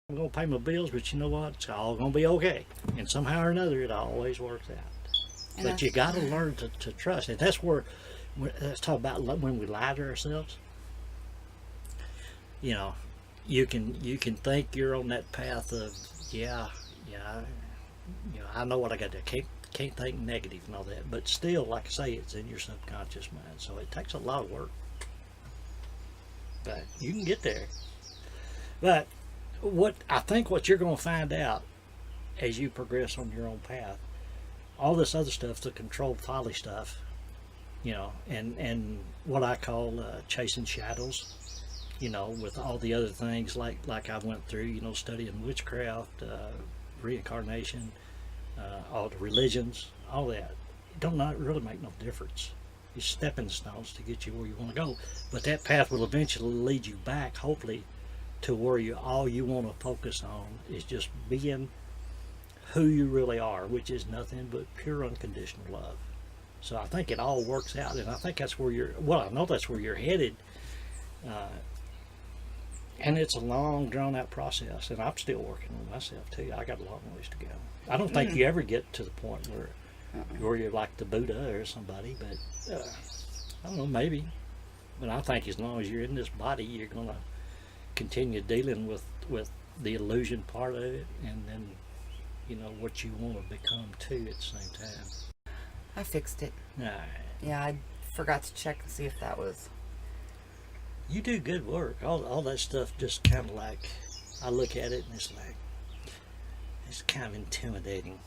I'm going to pay my bills, but you know what? It's all going to be okay. And somehow or another, it always works out. But you got to learn to trust. And that's where, let's talk about when we lie to ourselves. You know, you can think you're on that path of, I know what I got to do. Can't think negative and all that. But still, like I say, it's in your subconscious mind. So it takes a lot of work. But you can get there. But I think what you're going to find out as you progress on your own path, all this other stuff, the controlled folly stuff, and what I call chasing shadows, with all the other things like I went through, studying witchcraft, reincarnation, all the religions, all that. It don't not really make no difference. It's stepping stones to get you where you want to go. But that path will eventually lead you back, hopefully, to where all you want to focus on is just being who you really are, which is nothing but pure unconditional love. So I think it all works out, and I think that's where I know that's where you're headed. And it's a long, drawn-out process, and I'm still working on myself too. I got a long ways to go. I don't think you ever get to the point where you're like the Buddha or somebody, but I don't know, maybe. But I think as long as you're in this body, you're gonna continue dealing with the illusion part of it, and then what you want to become too at the same time. I fixed it. All right. Yeah, I forgot to check and see if that was. You do good work. All that stuff just kind of like, I look at it and it's kind of intimidating.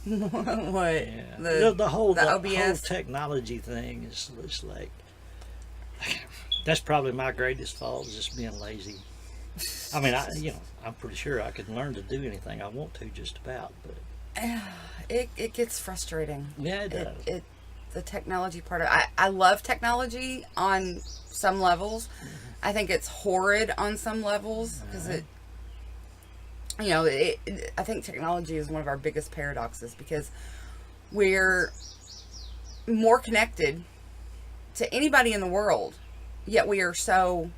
What? Yeah. The whole OBS technology thing is like, that's probably my greatest fault, is just being lazy. I mean, I'm pretty sure I could learn to do anything I want to, just about, but it gets frustrating. Yeah, it does. The technology part of I love technology on some levels. I think it's horrid on some levels because I think technology is one of our biggest paradoxes, because we're more connected to anybody in the world, yet we are so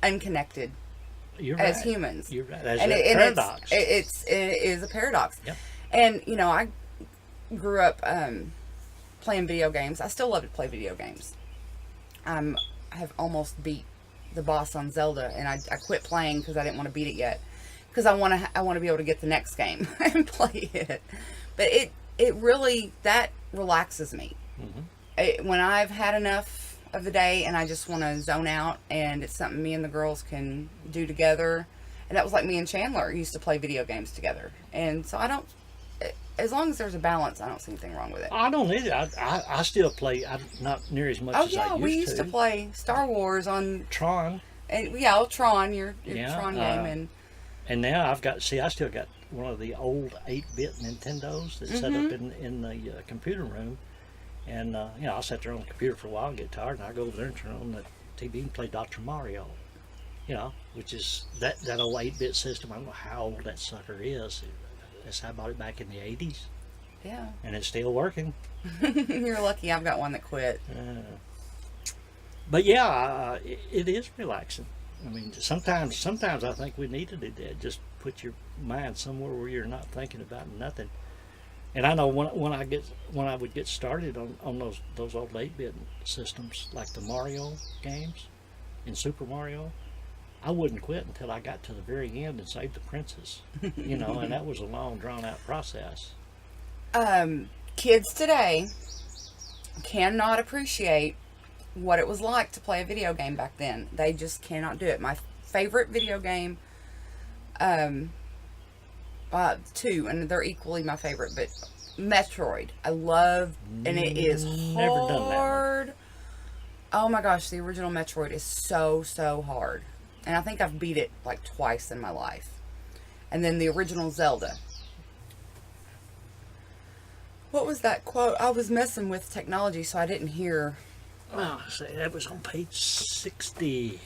unconnected. You're as right. humans. You're right. That's a paradox. It is a paradox. Yep. And I grew up playing video games. I still love to play video games. I have almost beat the boss on Zelda, and I quit playing because I didn't want to beat it yet, because I want to be able to get the next game and play it. But it really, that relaxes me. When I've had enough of the day and I just want to zone out, and it's something me and the girls can do together. And that was like me and Chandler used to play video games together. And so as long as there's a balance, I don't see anything wrong with it. I don't either. I still play, not near as much as I used to. We used to play Star Wars on Tron. And Tron, your Tron game, and now I still got one of the old 8-bit Nintendos that's set up in the computer room. And, I'll sit there on the computer for a while and get tired, and I go over there and turn on the TV and play Dr. Mario, which is that old 8-bit system. I don't know how old that sucker is. I bought it back in the 80s. Yeah. And it's still working. You're lucky I've got one that quit. But yeah, it is relaxing. I mean, sometimes I think we need to do that. Just put your mind somewhere where you're not thinking about nothing. And I know when I would get started on those old 8-bit systems, like the Mario games and Super Mario, I wouldn't quit until I got to the very end and saved the princess. And that was a long, drawn-out process. Kids today cannot appreciate what it was like to play a video game back then. They just cannot do it. My favorite video game, two, and they're equally my favorite, but Metroid. I love, and it is Never hard. done that one. Oh my gosh, the original Metroid is so hard. And I think I've beat it like twice in my life. And then the original Zelda. What was that quote? I was messing with technology, so I didn't hear. Well, that was on page 60.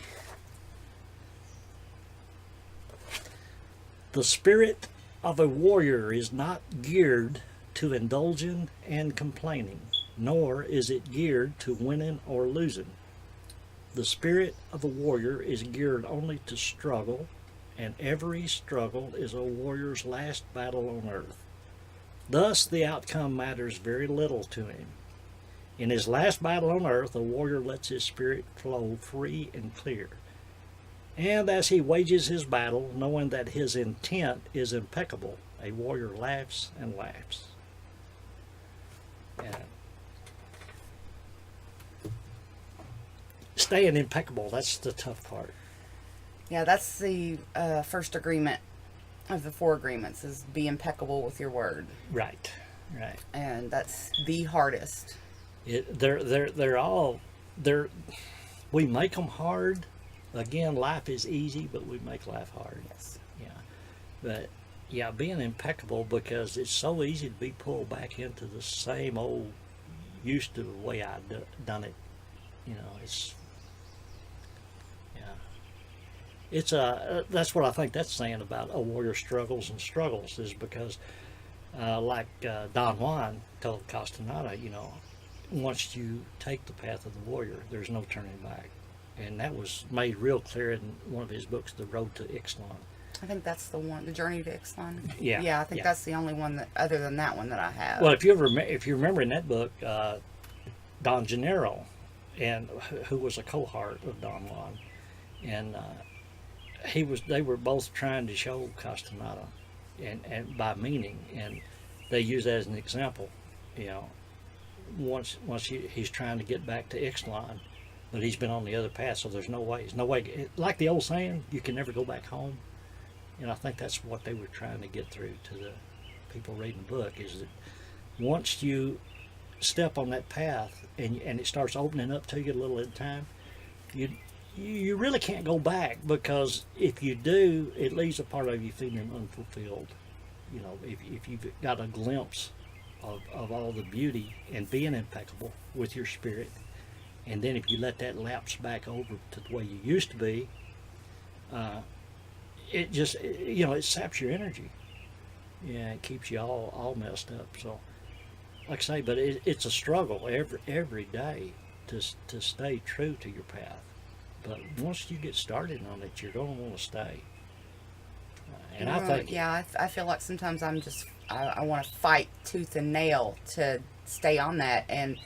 The spirit of a warrior is not geared to indulging and complaining, nor is it geared to winning or losing. The spirit of a warrior is geared only to struggle and every struggle is a warrior's last battle on earth. Thus, the outcome matters very little to him. In his last battle on earth, a warrior lets his spirit flow free and clear. And as he wages his battle, knowing that his intent is impeccable, a warrior laughs and laughs. And staying impeccable, that's the tough part. Yeah, that's the first agreement of the 4 agreements, is be impeccable with your word. Right, right. And that's the hardest. They're all, we make them hard. Again, life is easy, but we make life hard. Yes. Yeah. But, yeah, being impeccable, because it's so easy to be pulled back into the same old, used to the way I've done it. You know, it's, yeah. It's that's what I think that's saying about a warrior struggles, is because, like Don Juan told Castaneda, you know, once you take the path of the warrior, there's no turning back. And that was made real clear in one of his books, The Road to Ixtlan. I think that's the one, The Journey to Ixtlan. Yeah. Yeah, I think that's the only one that, other than that one, that I have. Well, if you remember in that book, Don Gennaro, and who was a cohort of Don Juan, and they were both trying to show Castaneda, and by meaning, and they use that as an example. You know, once he's trying to get back to Ixtlan, but he's been on the other path, so there's no way. Like the old saying, you can never go back home. And I think that's what they were trying to get through to the people reading the book, is that once you step on that path and it starts opening up to you a little at a time, you really can't go back, because if you do, it leaves a part of you feeling unfulfilled. You know, if you've got a glimpse of all the beauty and being impeccable with your spirit, and then if you let that lapse back over to the way you used to be, it just, you know, it saps your energy. Yeah, it keeps you all messed up. So, like I say, but it's a struggle every day to stay true to your path. But once you get started on it, you're going to want to stay. And I think... Yeah, I feel like sometimes I want to fight tooth and nail to stay on that. And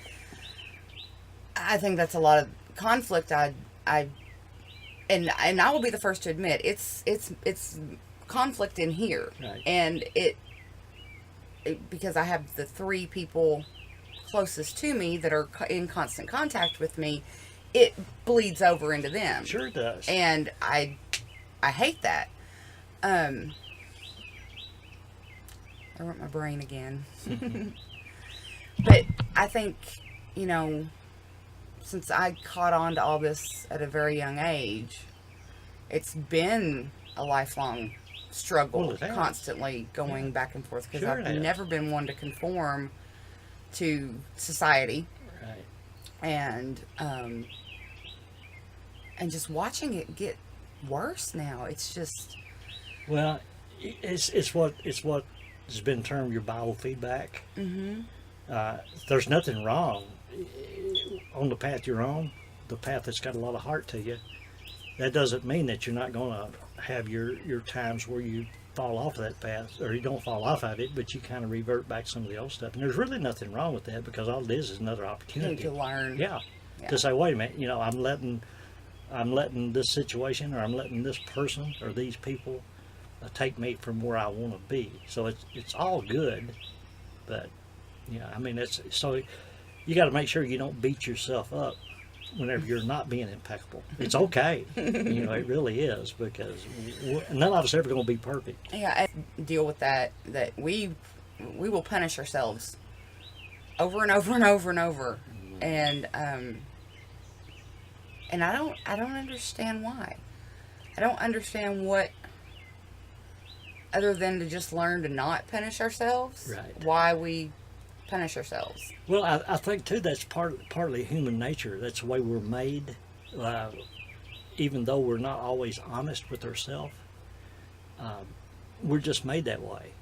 I think that's a lot of conflict. And I will be the first to admit, it's conflict in here. Right. And it because I have the 3 people closest to me that are in constant contact with me, it bleeds over into them. Sure does. And I hate that. I wrote my brain again. But I think, you know, since I caught on to all this at a very young age, it's been a lifelong struggle, constantly going back and forth, because I've never been one to conform to society. Right. And just watching it get worse now, it's just... Well, it's what has been termed your biofeedback. Mm-hmm. There's nothing wrong on the path you're on, the path that's got a lot of heart to you. That doesn't mean that you're not going to have your times where you fall off of that path, or you don't fall off of it, but you kind of revert back some of the old stuff. And there's really nothing wrong with that, because all it is another opportunity to learn. Yeah. To say, wait a minute, you know, I'm letting this situation, or I'm letting this person or these people take me from where I want to be. So it's all good, but yeah, I mean, so you got to make sure you don't beat yourself up whenever you're not being impeccable. It's okay. You know, it really is, because none of us are ever going to be perfect. Yeah, I deal with that we will punish ourselves over and over and over and over. And I don't understand why. I don't understand what, other than to just learn to not punish ourselves, right, why we punish ourselves. Well, I think too that's partly human nature. That's the way we're made. Even though we're not always honest with ourselves, we're just made that way,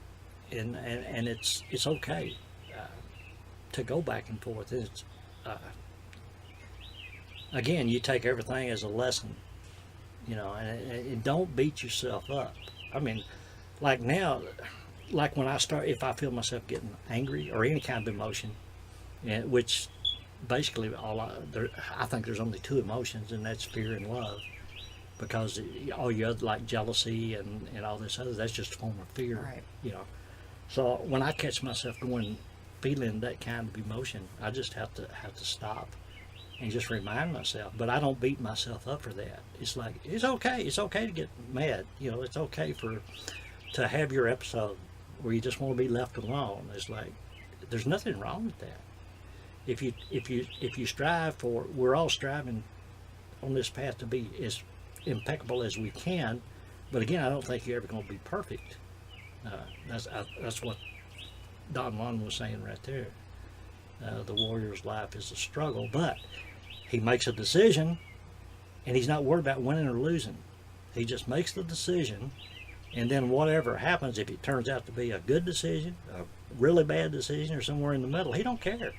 and it's okay to go back and forth. It's again, you take everything as a lesson, you know, and don't beat yourself up. I mean, like now, like when I start, if I feel myself getting angry or any kind of emotion, which basically I think there's only two emotions, and that's fear and love, because all your other, like jealousy and all this other, that's just a form of fear, Right. you know. So when I catch myself feeling that kind of emotion, I just have to stop and just remind myself. But I don't beat myself up for that. It's like, it's okay to get mad, you know. It's okay to have your episode where you just want to be left alone. It's like, there's nothing wrong with that. If you strive for, we're all striving on this path to be as impeccable as we can, but again, I don't think you're ever going to be perfect. That's what Don Juan was saying right there. The warrior's life is a struggle, but he makes a decision, and he's not worried about winning or losing. He just makes the decision, and then whatever happens, if it turns out to be a good decision, a really bad decision, or somewhere in the middle, he don't care.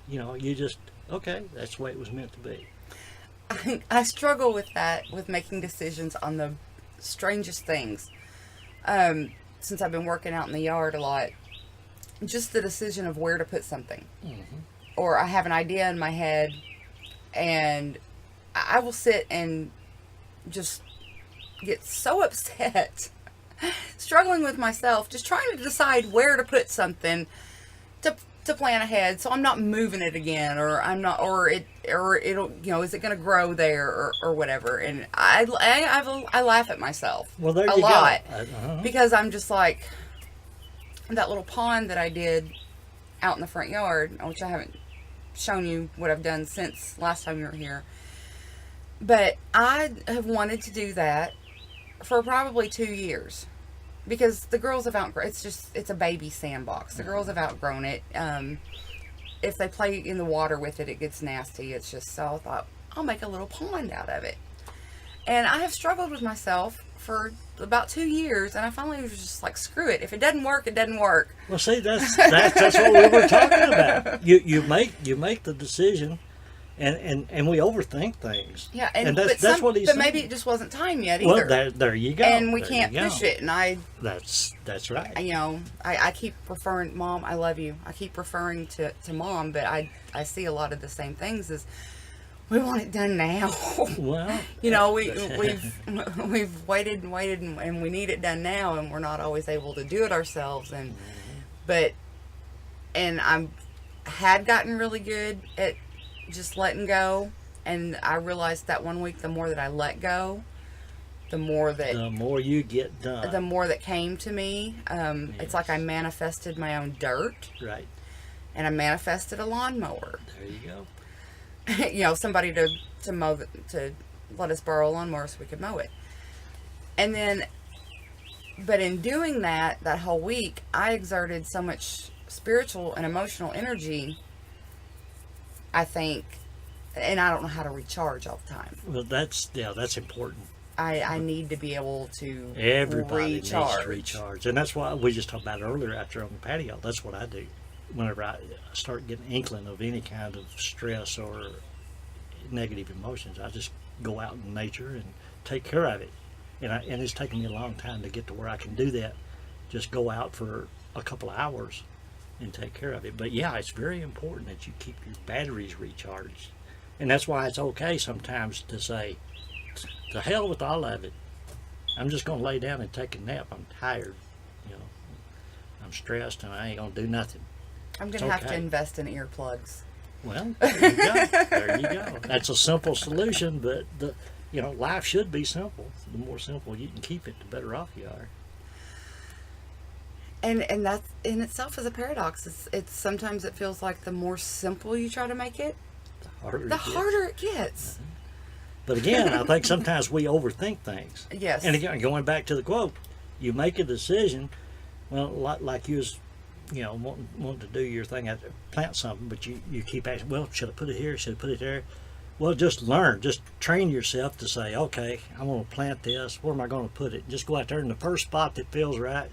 You know, you just, okay, that's the way it was meant to be. I struggle with that, with making decisions on the strangest things. Since I've been working out in the yard a lot, just the decision of where to put something. Mm-hmm. Or I have an idea in my head, and I will sit and just get so upset, struggling with myself, just trying to decide where to put something to plan ahead, so I'm not moving it again, or I'm not, or it'll, you know, is it going to grow there, or whatever. And I laugh at myself Well, there a you lot go. because I'm just like, that little pond that I did out in the front yard, which I haven't shown you what I've done since last time you were here, but I have wanted to do that for probably 2 years. Because the girls have outgrown, it's a baby sandbox. The girls have outgrown it. If they play in the water with it, it gets nasty. It's just, so I thought, I'll make a little pond out of it. And I have struggled with myself for about 2 years, and I finally was just like, screw it. If it doesn't work, it doesn't work. Well, see, that's what we were talking about. You make the decision, and we overthink things. Yeah, and that's what he's but saying. maybe it just wasn't time yet either. Well, there you go. And we There can't you go. push it. And That's right. you know, I keep referring, Mom, I love you. I keep referring to Mom, but I see a lot of the same things as, we want it done now. Well, You know, we've waited and we need it done now, and we're not always able to do it ourselves. And I had gotten really good at just letting go, and I realized that one week, the more that I let go, the more you get done. the more that came to me. Yes. It's like I manifested my own dirt, Right. and I manifested a lawnmower. There you go. You know, somebody to mow to let us borrow a lawnmower so we could mow it. And then, but in doing that whole week, I exerted so much spiritual and emotional energy, I think, and I don't know how to recharge all the time. Well, that's important. I need to be able to Everybody needs to recharge. recharge, and that's why we just talked about earlier. After on the patio, that's what I do. Whenever I start getting inkling of any kind of stress or negative emotions, I just go out in nature and take care of it. And it's taken me a long time to get to where I can do that. Just go out for a couple of hours and take care of it. But yeah, it's very important that you keep your batteries recharged. And that's why it's okay sometimes to say, to hell with all of it. I'm just going to lay down and take a nap. I'm tired. You know, I'm stressed and I ain't going to do nothing. I'm going to have to invest in earplugs. Well, there you go. There you go. That's a simple solution, but life should be simple. The more simple you can keep it, the better off you are. And that in itself is a paradox. It's sometimes it feels like the more simple you try to make it, the harder it gets. But again, I think sometimes we overthink things. Yes. And again, going back to the quote, you make a decision, well, like you was, wanting to do your thing, plant something, but you keep asking, well, should I put it here? Should I put it there? Well, just learn. Just train yourself to say, okay, I'm going to plant this. Where am I going to put it? Just go out there in the first spot that feels right.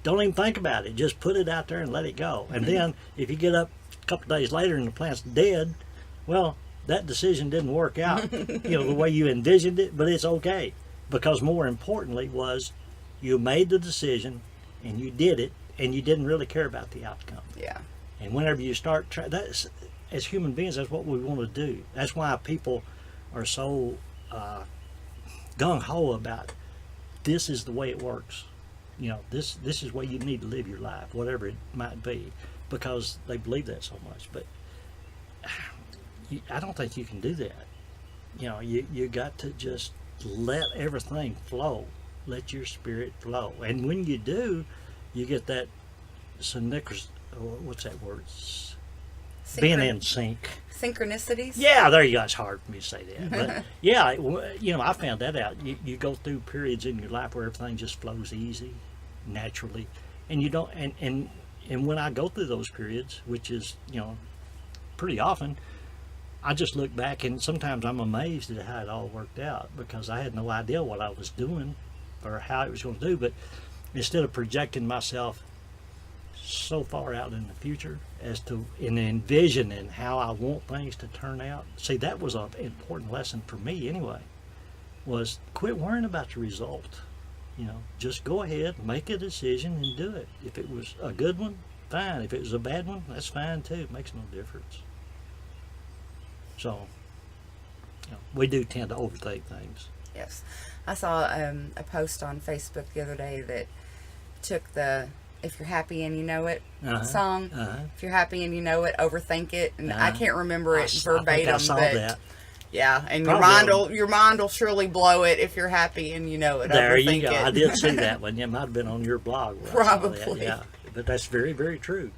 Don't even think about it. Just put it out there and let it go. And then if you get up a couple days later and the plant's dead, well, that decision didn't work out, the way you envisioned it, but it's okay. Because more importantly was you made the decision and you did it and you didn't really care about the outcome. Yeah. And whenever you start, that's, as human beings, that's what we want to do. That's why people are so gung-ho about this is the way it works. You know, this is the way you need to live your life, whatever it might be, because they believe that so much. But I don't think you can do that. You know, you got to just let everything flow. Let your spirit flow. And when you do, you get that what's that word? Being in sync. Synchronicities? Yeah, there you go. It's hard for me to say that. But yeah, you know, I found that out. You go through periods in your life where everything just flows easy, naturally. And you don't, and when I go through those periods, which is, you know, pretty often, I just look back and sometimes I'm amazed at how it all worked out, because I had no idea what I was doing or how it was going to do. But instead of projecting myself so far out in the future as to in envisioning how I want things to turn out, see, that was an important lesson for me anyway, was quit worrying about the result. You know, just go ahead, make a decision and do it. If it was a good one, fine. If it was a bad one, that's fine too. It makes no difference. So, you know, we do tend to overthink things. Yes. I saw a post on Facebook the other day that took the "If You're Happy and You Know It" song. If you're happy and you know it, overthink it. And I can't remember it verbatim, I saw but that. yeah. And Probably your mind will surely blow it if you're happy and you know it. There overthink you go. it. I did see that one. It might have been on your blog. Where I saw that. Probably. Yeah, but that's very, very true.